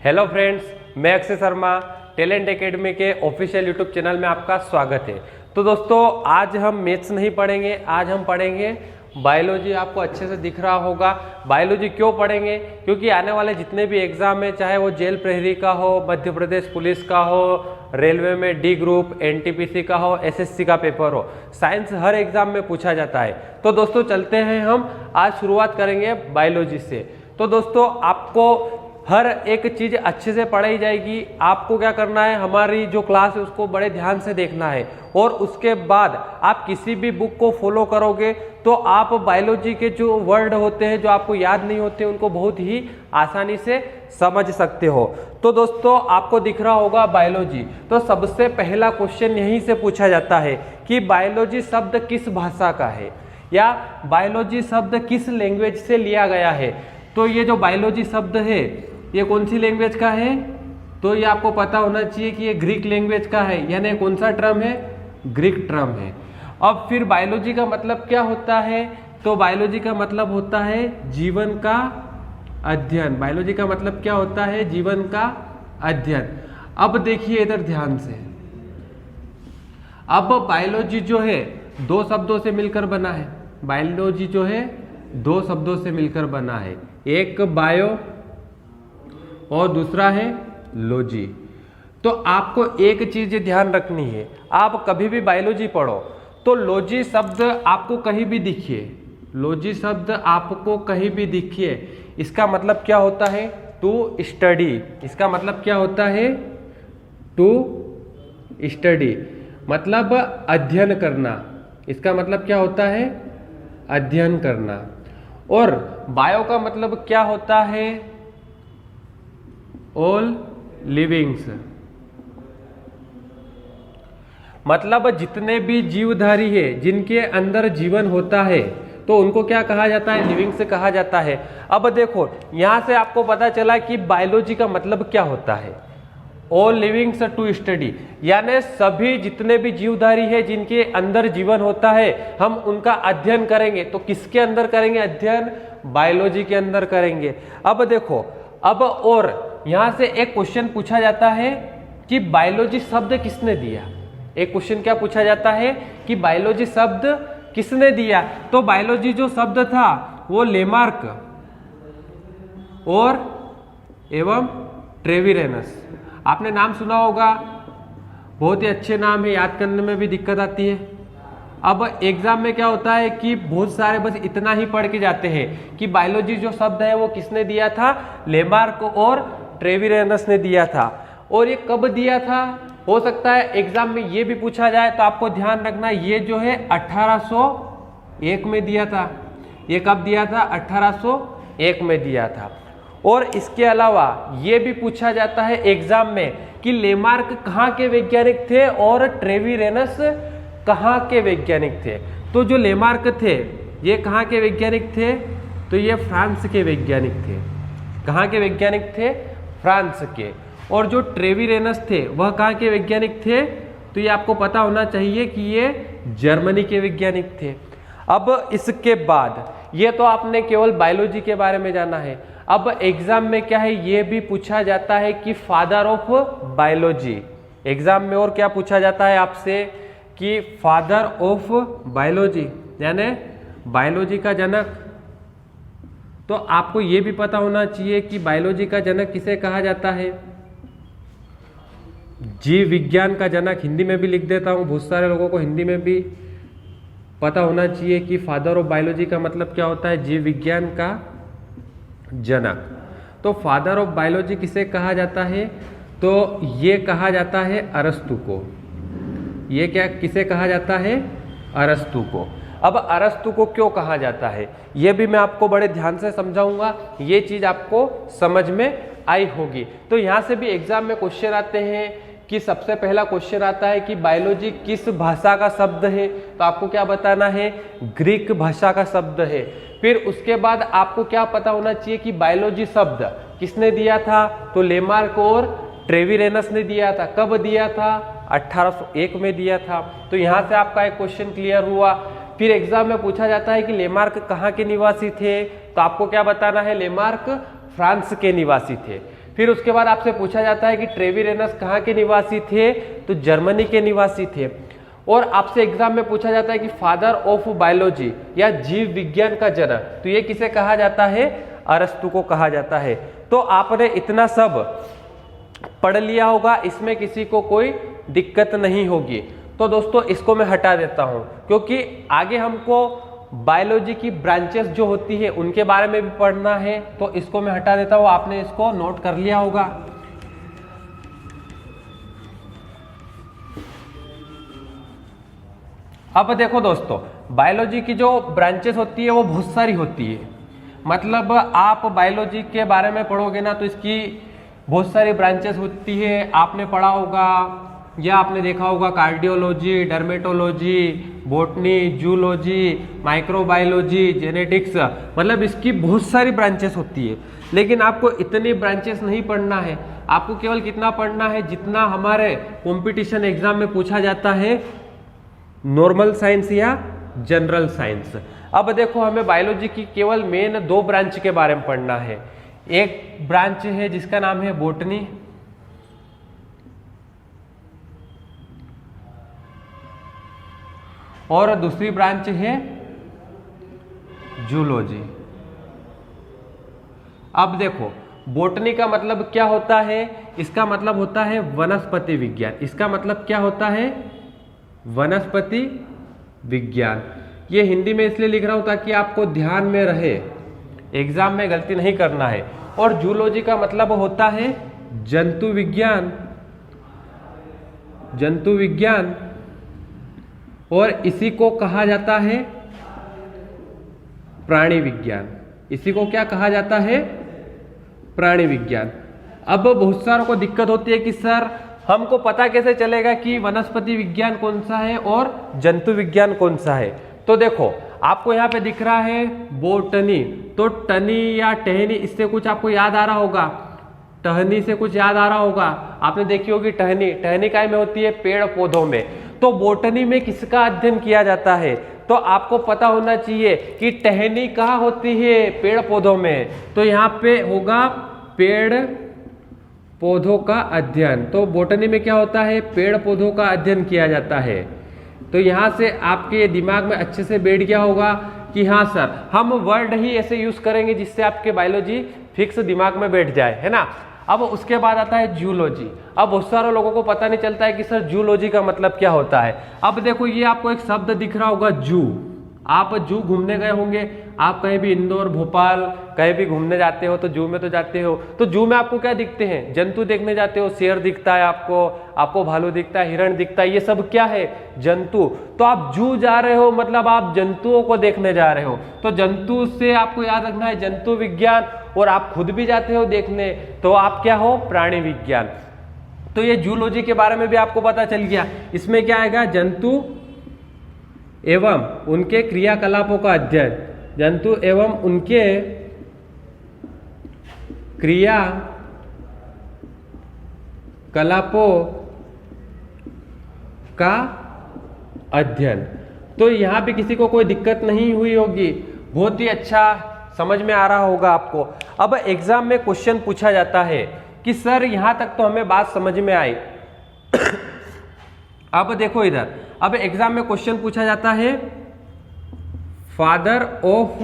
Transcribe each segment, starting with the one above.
Hello friends, मैं Akshay Sharma talent academy के official YouTube channel में आपका स्वागत है। तो दोस्तों, आज हम मैथ्स नहीं पढ़ेंगे, आज हम पढ़ेंगे बायोलॉजी। आपको अच्छे से दिख रहा होगा बायोलॉजी क्यों पढ़ेंगे, क्योंकि आने वाले जितने भी एग्जाम है, चाहे वो जेल प्रहरी का हो, मध्य प्रदेश पुलिस का हो, रेलवे में डी ग्रुप, एनटीपीसी का हो, एसएससी का पेपर हो, साइंस हर एग्जाम में पूछा जाता है। तो दोस्तों चलते हैं, हम आज शुरुआत करेंगे बायोलॉजी से। तो दोस्तों, आपको हर एक चीज अच्छे से पढ़ाई जाएगी। आपको क्या करना है, हमारी जो क्लास है उसको बड़े ध्यान से देखना है, और उसके बाद आप किसी भी बुक को फॉलो करोगे तो आप बायोलॉजी के जो वर्ड होते हैं, जो आपको याद नहीं होते, उनको बहुत ही आसानी से समझ सकते हो। तो दोस्तों, आपको दिख रहा होगा बायोलॉजी। तो सबसे पहला क्वेश्चन यहीं से पूछा जाता है कि बायोलॉजी शब्द किस भाषा का है, या बायोलॉजी शब्द किस लैंग्वेज से लिया गया है। तो ये जो बायोलॉजी शब्द है, ये कौन सी लैंग्वेज का है, तो ये आपको पता होना चाहिए कि ये ग्रीक लैंग्वेज का है, यानी कौन सा टर्म है, ग्रीक टर्म है। अब फिर बायोलॉजी का मतलब क्या होता है, तो बायोलॉजी का मतलब होता है जीवन का अध्ययन। बायोलॉजी का मतलब क्या होता है, जीवन का अध्ययन। अब देखिए इधर ध्यान से, अब बायोलॉजी जो है दो शब्दों से मिलकर बना है। बायोलॉजी जो है दो शब्दों से मिलकर बना है, एक बायो और दूसरा है लॉजी। तो आपको एक चीज ध्यान रखनी है, आप कभी भी बायोलॉजी पढ़ो तो लॉजी शब्द आपको कहीं भी दिखिए, लॉजी शब्द आपको कहीं भी दिखिए, इसका मतलब क्या होता है, टू स्टडी। इसका मतलब क्या होता है, टू स्टडी, मतलब अध्ययन करना। इसका मतलब क्या होता है, अध्ययन करना। और बायो का मतलब क्या होता है, ऑल लिविंग्स, मतलब जितने भी जीवधारी है, जिनके अंदर जीवन होता है, तो उनको क्या कहा जाता है, लिविंग्स कहा जाता है। अब देखो, यहां से आपको पता चला कि बायोलॉजी का मतलब क्या होता है, ऑल लिविंग्स टू स्टडी, यानी सभी जितने भी जीवधारी है, जिनके अंदर जीवन होता है, हम उनका अध्ययन करेंगे। तो किसके अंदर करेंगे अध्ययन, बायोलॉजी के अंदर करेंगे। अब देखो, अब और यहां से एक क्वेश्चन पूछा जाता है कि बायोलॉजी शब्द किसने दिया। एक क्वेश्चन क्या पूछा जाता है कि बायोलॉजी शब्द किसने दिया। तो बायोलॉजी जो शब्द था वो लेमार्क और एवं ट्रेविरेनस, आपने नाम सुना होगा, बहुत ही अच्छे नाम है, याद करने में भी दिक्कत आती है। अब एग्जाम में क्या होता है कि बहुत सारे बस इतना ही पढ़ के जाते हैं कि बायोलॉजी जो शब्द है वो किसने दिया था, लेमार्क और ट्रेविरेनस ने दिया था। और ये कब दिया था, हो सकता है एग्जाम में ये भी पूछा जाए, तो आपको ध्यान रखना, ये जो है 1801 में दिया था। ये कब दिया था, 1801 में दिया था। और इसके अलावा ये भी पूछा जाता है एग्जाम में कि लेमार्क कहाँ के वैज्ञानिक थे और ट्रेविरेनस कहाँ के वैज्ञानिक थे। तो जो लेमार्क थे ये कहाँ के वैज्ञानिक थे, तो ये फ्रांस के वैज्ञानिक थे। कहाँ के वैज्ञानिक थे, फ्रांस के। और जो ट्रेविरेनस थे वह कहाँ के वैज्ञानिक थे, तो ये आपको पता होना चाहिए कि ये जर्मनी के वैज्ञानिक थे। अब इसके बाद ये तो आपने केवल बायोलॉजी के बारे में जाना है। अब एग्जाम में क्या है, ये भी पूछा जाता है कि फादर ऑफ बायोलॉजी। एग्जाम में और क्या पूछा जाता है आपसे कि फादर ऑफ बायोलॉजी, यानी बायोलॉजी का जनक। तो आपको ये भी पता होना चाहिए कि बायोलॉजी का जनक किसे कहा जाता है, जीव विज्ञान का जनक। हिंदी में भी लिख देता हूं, बहुत सारे लोगों को हिंदी में भी पता होना चाहिए कि फादर ऑफ बायोलॉजी का मतलब क्या होता है, जीव विज्ञान का जनक। तो फादर ऑफ बायोलॉजी किसे कहा जाता है, तो ये कहा जाता है अरस्तु को। ये क्या किसे कहा जाता है, अरस्तु को। अब अरस्तु को क्यों कहा जाता है, ये भी मैं आपको बड़े ध्यान से समझाऊंगा, ये चीज आपको समझ में आई होगी। तो यहां से भी एग्जाम में क्वेश्चन आते हैं कि सबसे पहला क्वेश्चन आता है कि बायोलॉजी किस भाषा का शब्द है, तो आपको क्या बताना है, ग्रीक भाषा का शब्द है। फिर उसके बाद आपको क्या पता होना चाहिए कि बायोलॉजी शब्द किसने दिया था, तो लेमार्क और ट्रेविरेनस ने दिया था। कब दिया था, 1801 में दिया था। तो यहां से आपका एक क्वेश्चन क्लियर हुआ। फिर एग्जाम में पूछा जाता है कि लेमार्क कहाँ के निवासी थे, तो आपको क्या बताना है, लेमार्क फ्रांस के निवासी थे। फिर उसके बाद आपसे पूछा जाता है कि ट्रेविरेनस कहाँ के निवासी थे, तो जर्मनी के निवासी थे। और आपसे एग्जाम में पूछा जाता है कि फादर ऑफ बायोलॉजी या जीव विज्ञान का जनक, तो ये किसे कहा जाता है, अरस्तु को कहा जाता है। तो आपने इतना सब पढ़ लिया होगा, इसमें किसी को कोई दिक्कत नहीं होगी। तो दोस्तों इसको मैं हटा देता हूं, क्योंकि आगे हमको बायोलॉजी की ब्रांचेस जो होती है उनके बारे में भी पढ़ना है, तो इसको मैं हटा देता हूं। आपने इसको नोट कर लिया होगा। अब देखो दोस्तों, बायोलॉजी की जो ब्रांचेस होती है वो बहुत सारी होती है। मतलब आप बायोलॉजी के बारे में पढ़ोगे ना तो इसकी बहुत सारी ब्रांचेस होती है। आपने पढ़ा होगा या आपने देखा होगा cardiology, dermatology, botany, zoology, microbiology, genetics, मतलब इसकी बहुत सारी ब्रांचेस होती है। लेकिन आपको इतनी ब्रांचेस नहीं पढ़ना है, आपको केवल कितना पढ़ना है जितना हमारे कंपटीशन एग्जाम में पूछा जाता है, नॉर्मल साइंस या जनरल साइंस। अब देखो, हमें बायोलॉजी की केवल मेन 2 ब्रांच के बारे में पढ़ना है। एक ब्रांच है जिसका नाम है बॉटनी, और दूसरी ब्रांच है जूलॉजी। अब देखो, बॉटनी का मतलब क्या होता है, इसका मतलब होता है वनस्पति विज्ञान। इसका मतलब क्या होता है, वनस्पति विज्ञान। ये हिंदी में इसलिए लिख रहा हूं ताकि आपको ध्यान में रहे, एग्जाम में गलती नहीं करना है। और जूलॉजी का मतलब होता है जंतु विज्ञान, जंतु विज्ञान, और इसी को कहा जाता है प्राणी विज्ञान। इसी को क्या कहा जाता है, प्राणी विज्ञान। अब बहुत सारों को दिक्कत होती है कि सर हमको पता कैसे चलेगा कि वनस्पति विज्ञान कौन सा है और जंतु विज्ञान कौन सा है। तो देखो, आपको यहाँ पे दिख रहा है बोटनी, तो टनी या टहनी, इससे कुछ आपको याद आ रहा होगा, टहनी से कुछ याद आ रहा होगा। आपने देखी होगी टहनी, टहनी काय में होती है, पेड़ पौधों में। तो बोटनी में किसका अध्ययन किया जाता है, तो आपको पता होना चाहिए कि टहनी कहाँ होती है, पेड़ पौधों में। तो यहाँ पे होगा पेड़ पौधों का अध्ययन। तो बोटनी में क्या होता है, पेड़ पौधों का अध्ययन किया जाता है। तो यहाँ से आपके दिमाग में अच्छे से बैठ गया होगा कि हाँ सर, हम वर्ड ही ऐसे यूज करेंगे जिससे आपके बायोलॉजी फिक्स दिमाग में बैठ जाए, है ना। अब उसके बाद आता है जूलॉजी। अब बहुत सारे लोगों को पता नहीं चलता है कि सर जूलॉजी का मतलब क्या होता है। अब देखो, ये आपको एक शब्द दिख रहा होगा जू। आप जू घूमने गए होंगे, आप कहीं भी इंदौर, भोपाल कहीं भी घूमने जाते हो तो जू में तो जाते हो। तो जू में आपको क्या दिखते हैं, जंतु देखने जाते हो, शेर दिखता है आपको भालू दिखता है, हिरण दिखता है, ये सब क्या है, जंतु। तो आप जू जा रहे हो मतलब आप जंतुओं को देखने जा रहे हो। तो जंतु से आपको याद रखना है जंतु विज्ञान, और आप खुद भी जाते हो देखने तो आप क्या हो, प्राणी विज्ञान। तो ये जूलॉजी के बारे में भी आपको पता चल गया। इसमें क्या आएगा, जंतु एवं उनके क्रियाकलापों का अध्ययन, जंतु एवं उनके क्रियाकलापों का अध्ययन। तो यहां पे किसी को कोई दिक्कत नहीं हुई होगी, बहुत ही अच्छा समझ में आ रहा होगा आपको। अब एग्जाम में क्वेश्चन पूछा जाता है कि सर यहां तक तो हमें बात समझ में आई। अब देखो इधर, अब एग्जाम में क्वेश्चन पूछा जाता है फादर ऑफ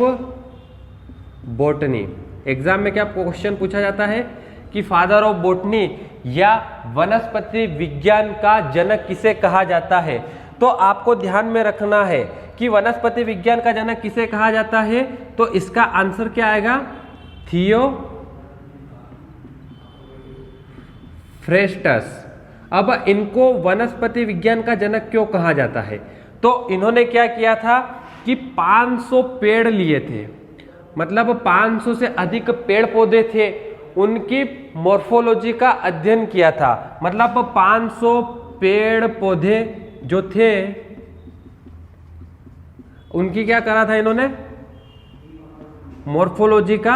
बॉटनी। एग्जाम में क्या क्वेश्चन पूछा जाता है कि फादर ऑफ बॉटनी या वनस्पति विज्ञान का जनक किसे कहा जाता है। तो आपको ध्यान में रखना है कि वनस्पति विज्ञान का जनक किसे कहा जाता है, तो इसका आंसर क्या आएगा, थियोफ्रेस्टस। अब इनको वनस्पति विज्ञान का जनक क्यों कहा जाता है, तो इन्होंने क्या किया था कि 500 पेड़ लिए थे, मतलब 500 से अधिक पेड़ पौधे थे, उनकी मॉर्फोलॉजी का अध्ययन किया था। मतलब 500 पेड़ पौधे जो थे उनकी क्या करा था इन्होंने, मॉर्फोलॉजी का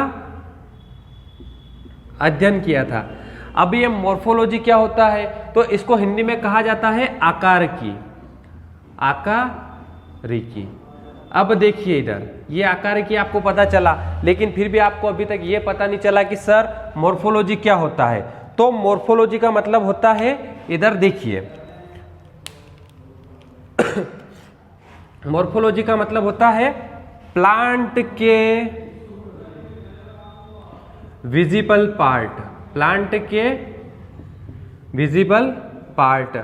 अध्ययन किया था। अब ये मॉर्फोलॉजी क्या होता है, तो इसको हिंदी में कहा जाता है आकार की, आकारिकी। अब देखिए इधर ये आकार की आपको पता चला, लेकिन फिर भी आपको अभी तक ये पता नहीं चला कि सर मॉर्फोलॉजी क्या होता है। तो मॉर्फोलॉजी का मतलब होता है, इधर देखिए मॉर्फोलॉजी का मतलब होता है प्लांट के विजिबल पार्ट, प्लांट के विजिबल पार्ट।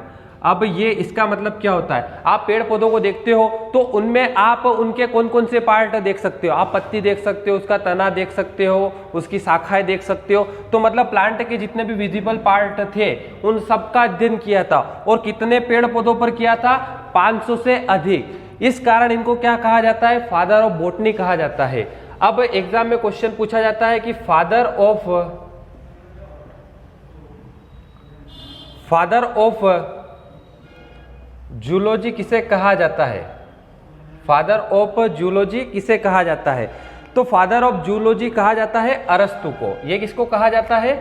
अब ये इसका मतलब क्या होता है, आप पेड़ पौधों को देखते हो तो उनमें आप उनके कौन कौन से पार्ट देख सकते हो, आप पत्ती देख सकते हो, उसका तना देख सकते हो, उसकी शाखाएं देख सकते हो। तो मतलब प्लांट के जितने भी विजिबल पार्ट थे उन सबका अध्ययन किया था, और कितने पेड़ पौधों पर किया था, 500 से अधिक। इस कारण इनको क्या कहा जाता है, फादर ऑफ बॉटनी कहा जाता है। अब एग्जाम में क्वेश्चन पूछा जाता है कि फादर ऑफ जूलॉजी किसे कहा जाता है, फादर ऑफ जूलॉजी किसे कहा जाता है। तो फादर ऑफ जूलॉजी कहा जाता है अरस्तु को। ये किसको कहा जाता है,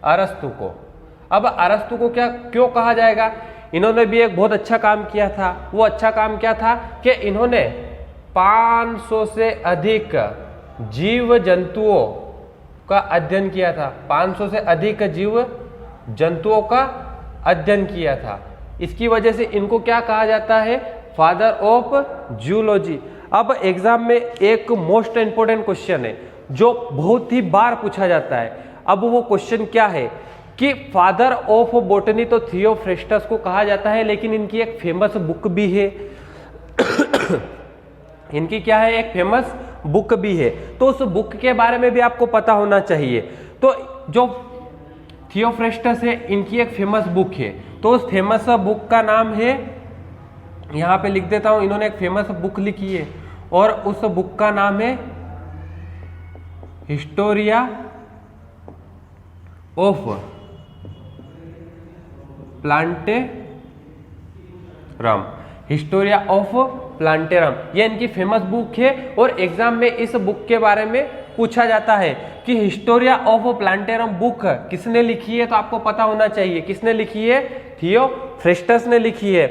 अरस्तु को। अब अरस्तु को क्यों कहा जाएगा, इन्होंने भी एक बहुत अच्छा काम किया था। वो अच्छा काम क्या था कि इन्होंने 500 से अधिक जीव जंतुओं का अध्ययन किया था, 500 से अधिक जीव जंतुओं का अध्ययन किया था। इसकी वजह से इनको क्या कहा जाता है, फादर ऑफ जूलॉजी। अब एग्जाम में एक मोस्ट इंपोर्टेंट क्वेश्चन है जो बहुत ही बार पूछा जाता है। अब वो क्वेश्चन क्या है कि फादर ऑफ बॉटनी तो थियोफ्रेस्टस को कहा जाता है, लेकिन इनकी एक फेमस बुक भी है इनकी क्या है, एक फेमस बुक भी है। तो उस बुक के बारे में भी आपको पता होना चाहिए। तो जो थियोफ्रेस्टस है इनकी एक फेमस बुक है, तो उस फेमस बुक का नाम है, यहां पे लिख देता हूं, इन्होंने एक फेमस बुक लिखी है और उस बुक का नाम है Historia of plantarum, Historia of plantarum. ये इनकी फेमस बुक है और एग्जाम में इस बुक के बारे में पूछा जाता है कि हिस्टोरिया ऑफ प्लांटेरम बुक किसने लिखी है। तो आपको पता होना चाहिए किसने लिखी है, थियोफ्रेस्टस ने लिखी है।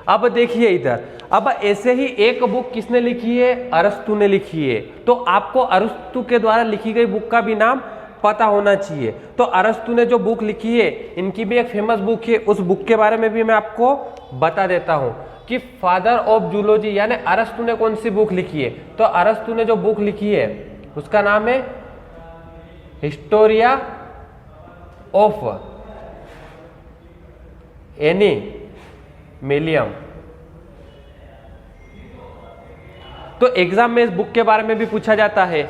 अब देखिए इधर, अब ऐसे ही एक बुक किसने लिखी है, अरस्तु ने लिखी है। तो आपको अरस्तु के द्वारा लिखी गई बुक का भी नाम पता होना चाहिए। तो अरस्तु ने जो बुक लिखी है इनकी भी एक फेमस बुक है, उस बुक के बारे में भी मैं आपको बता देता हूं कि फादर ऑफ जूलॉजी यानी अरस्तु ने कौन सी बुक लिखी है। तो अरस्तु ने जो बुक लिखी है उसका नाम है हिस्टोरिया ऑफ एनिमेलियम। तो एग्जाम में इस बुक के बारे में भी पूछा जाता है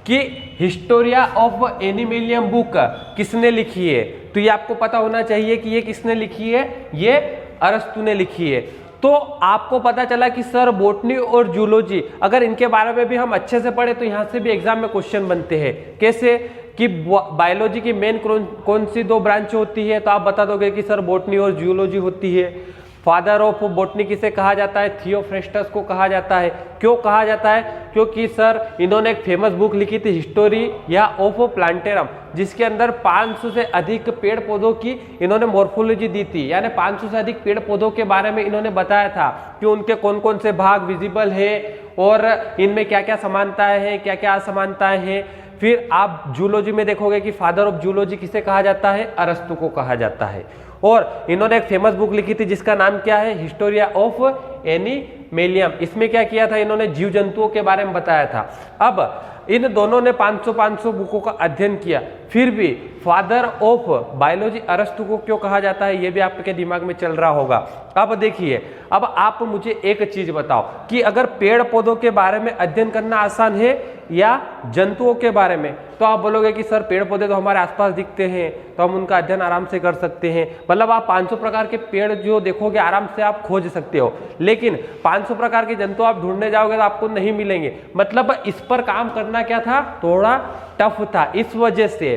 कि हिस्टोरिया ऑफ एनिमेलियम बुक किसने लिखी है। तो ये आपको पता होना चाहिए कि ये किसने लिखी है, ये अरस्तु ने लिखी है। तो आपको पता चला कि सर बॉटनी और जूलॉजी अगर इनके बारे में भी हम अच्छे से पढ़े तो यहां से भी एग्जाम में क्वेश्चन बनते हैं। कैसे कि बायोलॉजी की मेन कौन सी दो ब्रांच होती है, तो आप बता दोगे कि सर बॉटनी और जूलॉजी होती है। फादर ऑफ बॉटनी किसे कहा जाता है, थियोफ्रेस्टस को कहा जाता है। क्यों कहा जाता है, क्योंकि सर इन्होंने एक फेमस बुक लिखी थी हिस्टोरिया ऑफ प्लांटेरम, जिसके अंदर 500 से अधिक पेड़ पौधों की इन्होंने मॉर्फोलॉजी दी थी, यानी 500 से अधिक पेड़ पौधों के बारे में इन्होंने बताया था कि उनके कौन कौन से भाग विजिबल है और इनमें क्या क्या समानताएं हैं, क्या क्या असमानताएं हैं। फिर आप जूलॉजी में देखोगे कि फादर ऑफ जूलॉजी किसे कहा जाता है, अरस्तु को कहा जाता है। और इन्होंने एक फेमस बुक लिखी थी जिसका नाम क्या है, हिस्टोरिया ऑफ एनिमेलियम। इसमें क्या किया था, इन्होंने जीव जंतुओं के बारे में बताया था। अब इन दोनों ने 500 बुकों का अध्ययन किया, फिर भी फादर ऑफ बायोलॉजी अरस्तु को क्यों कहा जाता है, यह भी आपके दिमाग में चल रहा होगा। अब देखिए, अब आप मुझे एक चीज बताओ कि अगर पेड़ पौधों के बारे में अध्ययन करना आसान है या जंतुओं के बारे में। तो आप बोलोगे कि सर पेड़ पौधे तो हमारे आसपास दिखते हैं तो हम उनका अध्ययन आराम से कर सकते हैं। मतलब आप 500 प्रकार के पेड़ जो देखोगे आराम से आप खोज सकते हो, लेकिन 500 प्रकार के जंतु आप ढूंढने जाओगे तो आपको नहीं मिलेंगे। मतलब इस पर काम करना क्या था, थोड़ा टफ था। इस वजह से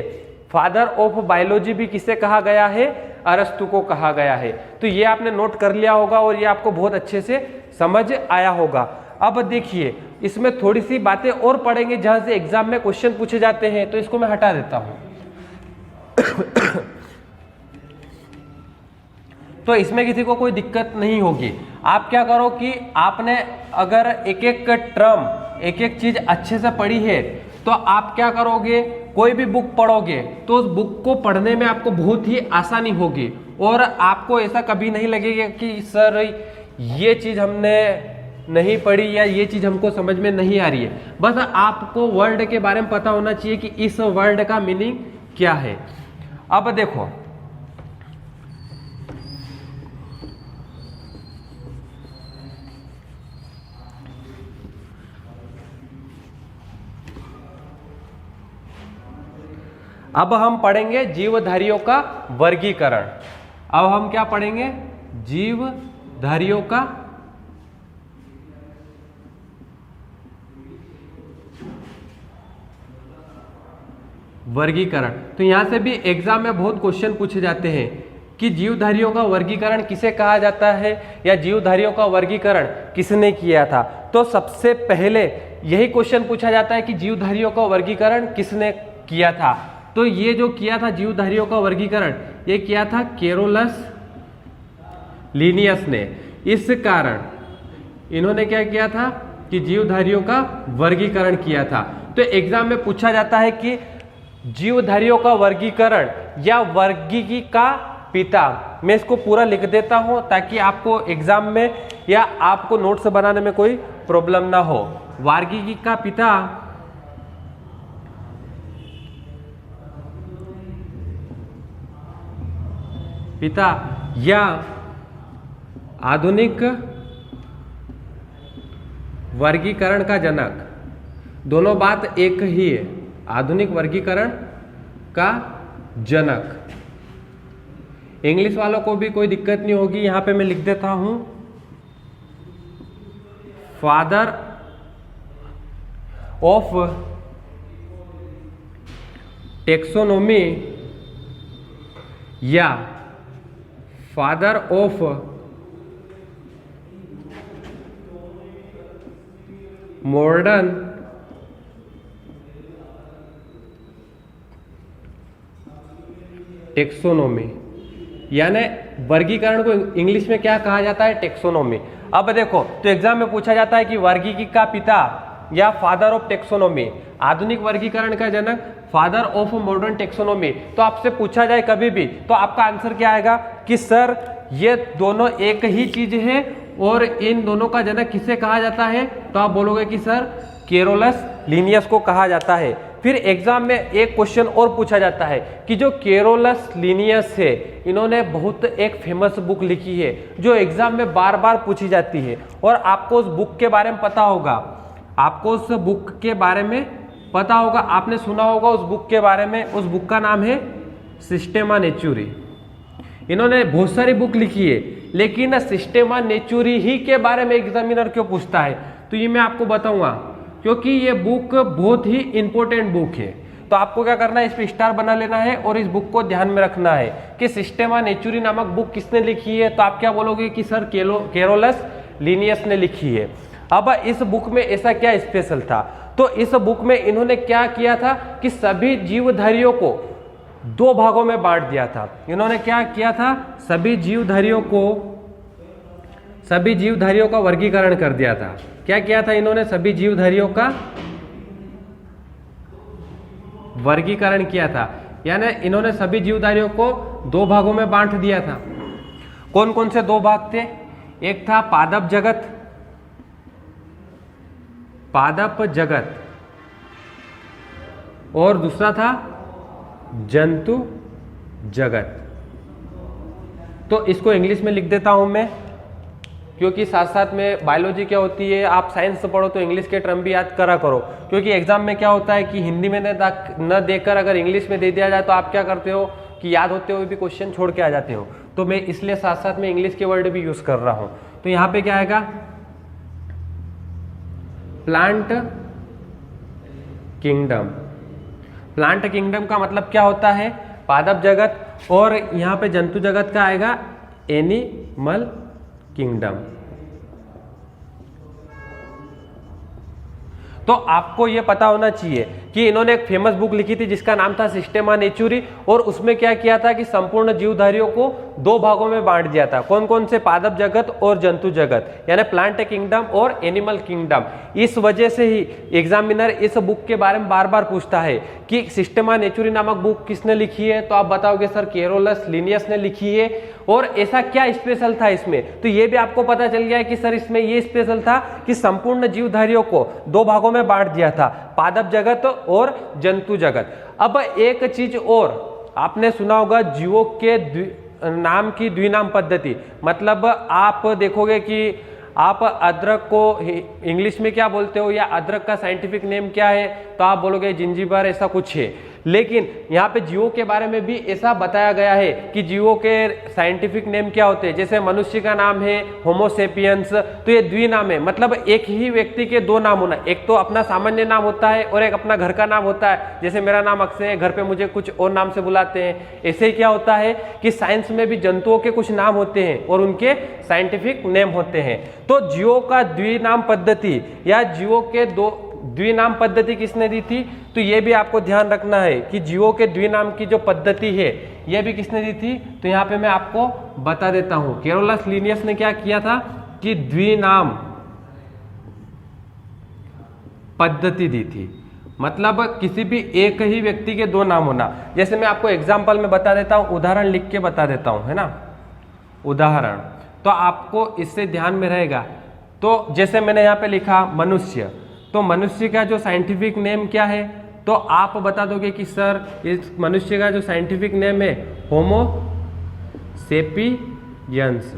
फादर ऑफ बायोलॉजी भी किसे कहा गया है, अरस्तु को कहा गया है। तो ये आपने नोट कर लिया होगा और ये आपको बहुत अच्छे से समझ आया होगा। अब देखिए, इसमें थोड़ी सी बातें और पढ़ेंगे जहां से एग्जाम में क्वेश्चन पूछे जाते हैं, तो इसको मैं हटा देता हूं। तो इसमें किसी को कोई दिक्कत नहीं होगी। आप क्या करो कि आपने अगर एक एक टर्म, एक एक चीज अच्छे से पढ़ी है तो आप क्या करोगे, कोई भी बुक पढ़ोगे तो उस बुक को पढ़ने में आपको बहुत ही आसानी होगी और आपको ऐसा कभी नहीं लगेगा कि सर ये चीज हमने नहीं पढ़ी या ये चीज हमको समझ में नहीं आ रही है। बस आपको वर्ड के बारे में पता होना चाहिए कि इस वर्ड का मीनिंग क्या है। अब देखो, अब हम पढ़ेंगे जीवधारियों का वर्गीकरण। अब हम क्या पढ़ेंगे, जीवधारियों का वर्गीकरण। तो यहां से भी एग्जाम में बहुत क्वेश्चन पूछे जाते हैं कि जीवधारियों का वर्गीकरण किसे कहा जाता है या जीवधारियों का वर्गीकरण किसने किया था। तो सबसे पहले यही क्वेश्चन पूछा जाता है कि जीवधारियों का वर्गीकरण किसने किया था। तो ये जो किया था जीवधारियों का वर्गीकरण, ये किया था केरोलस लिनियस ने। इस कारण इन्होंने क्या किया था कि जीवधारियों का वर्गीकरण किया था। तो एग्जाम में पूछा जाता है कि जीवधारियों का वर्गीकरण या वर्गीकी का पिता। मैं इसको पूरा लिख देता हूं ताकि आपको एग्जाम में या आपको नोट्स बनाने में कोई प्रॉब्लम ना हो। वर्गीकी का पिता या आधुनिक वर्गीकरण का जनक, दोनों बात एक ही है। आधुनिक वर्गीकरण का जनक। इंग्लिश वालों को भी कोई दिक्कत नहीं होगी, यहां पे मैं लिख देता हूं फादर ऑफ टेक्सोनोमी या फादर ऑफ मॉडर्न टेक्सोनोमी, यानी वर्गीकरण को इंग्लिश में क्या कहा जाता है, टेक्सोनोमी। अब देखो, तो एग्जाम में पूछा जाता है कि वर्गीकी का पिता या फादर ऑफ टेक्सोनोमी, आधुनिक वर्गीकरण का जनक, फादर ऑफ मॉडर्न टेक्सोनोमी। तो आपसे पूछा जाए कभी भी तो आपका आंसर क्या आएगा कि सर ये दोनों एक ही चीज है और इन दोनों का जनक किसे कहा जाता है। तो आप बोलोगे कि सर केरोलस लिनियस को कहा जाता है। फिर एग्जाम में एक क्वेश्चन और पूछा जाता है कि जो केरोलस लिनियस है, इन्होंने बहुत एक फेमस बुक लिखी है जो एग्जाम में बार बार पूछी जाती है और आपको उस बुक के बारे में पता होगा। आपको उस बुक के बारे में पता होगा, आपने सुना होगा उस बुक के बारे में। उस बुक का नाम है सिस्टेमा नेचुरी। इन्होंने बहुत सारी बुक लिखी है, लेकिन सिस्टेमा नेचुरी ही के बारे में एग्जामिनर क्यों पूछता है, तो ये मैं आपको बताऊंगा, क्योंकि ये बुक बहुत ही इंपॉर्टेंट बुक है। तो आपको क्या करना है, इस पे स्टार बना लेना है और इस बुक को ध्यान में रखना है कि सिस्टेमा नेचुरी नामक बुक किसने लिखी है। तो आप क्या बोलोगे कि सर केरोलस लिनियस ने लिखी है। अब इस बुक में ऐसा क्या स्पेशल था, तो इस बुक में इन्होंने क्या किया था कि सभी जीवधारियों को दो भागों में बांट दिया था। इन्होंने क्या किया था, सभी जीवधारियों का वर्गीकरण कर दिया था। क्या किया था इन्होंने, सभी जीवधारियों का वर्गीकरण किया था, यानी इन्होंने सभी जीवधारियों को दो भागों में बांट दिया था। कौन कौन से दो भाग थे, एक था पादप जगत और दूसरा था जंतु जगत। तो इसको इंग्लिश में लिख देता हूं मैं, क्योंकि साथ साथ में बायोलॉजी क्या होती है, आप साइंस पढ़ो तो इंग्लिश के टर्म भी याद करा करो। क्योंकि एग्जाम में क्या होता है कि हिंदी में न देकर अगर इंग्लिश में दे दिया जाए तो आप क्या करते हो कि याद होते हुए भी क्वेश्चन छोड़ के आ जाते हो। तो मैं इसलिए साथ साथ में इंग्लिश के वर्ड भी यूज कर रहा हूं। तो यहां पे क्या आएगा, प्लांट किंगडम। प्लांट किंगडम का मतलब क्या होता है, पादप जगत, और यहां पे जंतु जगत का आएगा एनिमल किंगडम। तो आपको यह पता होना चाहिए कि इन्होंने एक फेमस बुक लिखी थी जिसका नाम था सिस्टेमा नेचुरी, और उसमें क्या किया था कि संपूर्ण जीवधारियों को दो भागों में बांट दिया था। कौन कौन से? पादप जगत और जंतु जगत, यानी प्लांट किंगडम और एनिमल किंगडम। इस वजह से ही एग्जामिनर इस बुक के बारे में बार बार पूछता है कि सिस्टेमा नेचुरी नामक बुक किसने लिखी है, तो आप बताओगे सर कैरोलस लिनियस ने लिखी है। और ऐसा क्या स्पेशल था इसमें, तो ये भी आपको पता चल गया है कि सर इसमें ये स्पेशल था कि संपूर्ण जीवधारियों को दो भागों में बांट दिया था, पादप जगत और जंतु जगत। अब एक चीज और आपने सुना होगा, जीवों के नाम की द्विनाम पद्धति। मतलब आप देखोगे कि आप अदरक को इंग्लिश में क्या बोलते हो, या अदरक का साइंटिफिक नेम क्या है, तो आप बोलोगे जिंजीबर, ऐसा कुछ है। लेकिन यहाँ पे जीवों के बारे में भी ऐसा बताया गया है कि जीवों के साइंटिफिक नेम क्या होते हैं। जैसे मनुष्य का नाम है होमोसेपियंस, तो ये द्विनाम है, मतलब एक ही व्यक्ति के दो नाम होना। एक तो अपना सामान्य नाम होता है और एक अपना घर का नाम होता है। जैसे मेरा नाम अक्षय है, घर पे मुझे कुछ और नाम से बुलाते हैं। ऐसे ही क्या होता है कि साइंस में भी जंतुओं के कुछ नाम होते हैं और उनके साइंटिफिक नेम होते हैं। तो जीवों का द्विनाम पद्धति या जीवों के दो द्विनाम पद्धति किसने दी थी, तो ये भी आपको ध्यान रखना है कि जीवों के द्विनाम की जो पद्धति है ये भी किसने दी थी, तो यहाँ पे मैं आपको बता देता हूं। कैरोलस लिनियस ने क्या किया था कि द्विनाम पद्धति दी थी, मतलब किसी भी एक ही व्यक्ति के दो नाम होना। जैसे मैं आपको एग्जाम्पल में बता देता हूं, उदाहरण लिख के बता देता हूं, है ना, उदाहरण, तो आपको इससे ध्यान में रहेगा। तो जैसे मैंने यहाँ पे लिखा मनुष्य, तो मनुष्य का जो साइंटिफिक नेम क्या है, तो आप बता दोगे कि सर इस मनुष्य का जो साइंटिफिक नेम है होमो सेपियंस,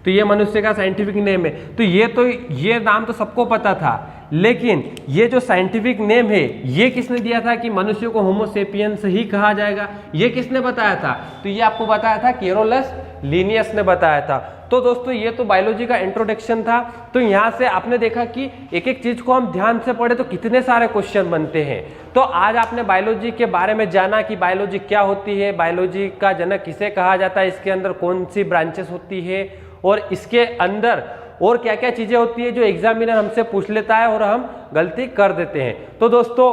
तो ये मनुष्य का साइंटिफिक नेम है। तो ये नाम तो सबको पता था, लेकिन ये जो साइंटिफिक नेम है ये किसने दिया था कि मनुष्य को होमो सेपियंस ही कहा जाएगा, ये किसने बताया था, तो ये आपको बताया था कैरोलस लिनियस ने बताया था। तो दोस्तों ये तो बायोलॉजी का इंट्रोडक्शन था। तो यहाँ से आपने देखा कि एक एक चीज को हम ध्यान से पढ़े तो कितने सारे क्वेश्चन बनते हैं। तो आज आपने बायोलॉजी के बारे में जाना कि बायोलॉजी क्या होती है, बायोलॉजी का जनक किसे कहा जाता है, इसके अंदर कौन सी ब्रांचेस होती है और इसके अंदर और क्या क्या चीजें होती है जो एग्जामिनर हमसे पूछ लेता है और हम गलती कर देते हैं। तो दोस्तों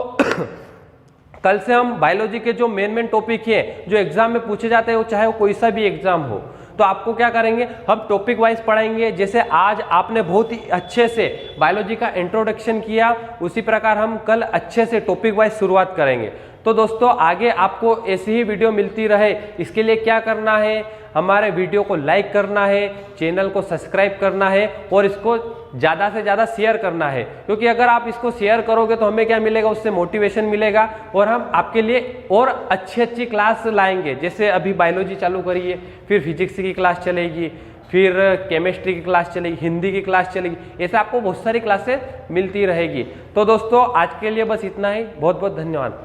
कल से हम बायोलॉजी के जो मेन टॉपिक है जो एग्जाम में पूछे जाते हैं, वो चाहे वो कोई सा भी एग्जाम हो, तो आपको क्या करेंगे, हम टॉपिक वाइज पढ़ाएंगे। जैसे आज आपने बहुत ही अच्छे से बायोलॉजी का इंट्रोडक्शन किया, उसी प्रकार हम कल अच्छे से टॉपिक वाइज शुरुआत करेंगे। तो दोस्तों आगे आपको ऐसी ही वीडियो मिलती रहे, इसके लिए क्या करना है, हमारे वीडियो को लाइक करना है, चैनल को सब्सक्राइब करना है और इसको ज़्यादा से ज़्यादा शेयर करना है। क्योंकि अगर आप इसको शेयर करोगे तो हमें क्या मिलेगा, उससे मोटिवेशन मिलेगा और हम आपके लिए और अच्छी क्लास लाएंगे। जैसे अभी बायोलॉजी चालू करिए, फिर फिजिक्स की क्लास चलेगी, फिर केमिस्ट्री की क्लास चलेगी, हिंदी की क्लास चलेगी, ऐसे आपको बहुत सारी क्लासेस मिलती रहेगी। तो दोस्तों आज के लिए बस इतना ही, बहुत बहुत धन्यवाद।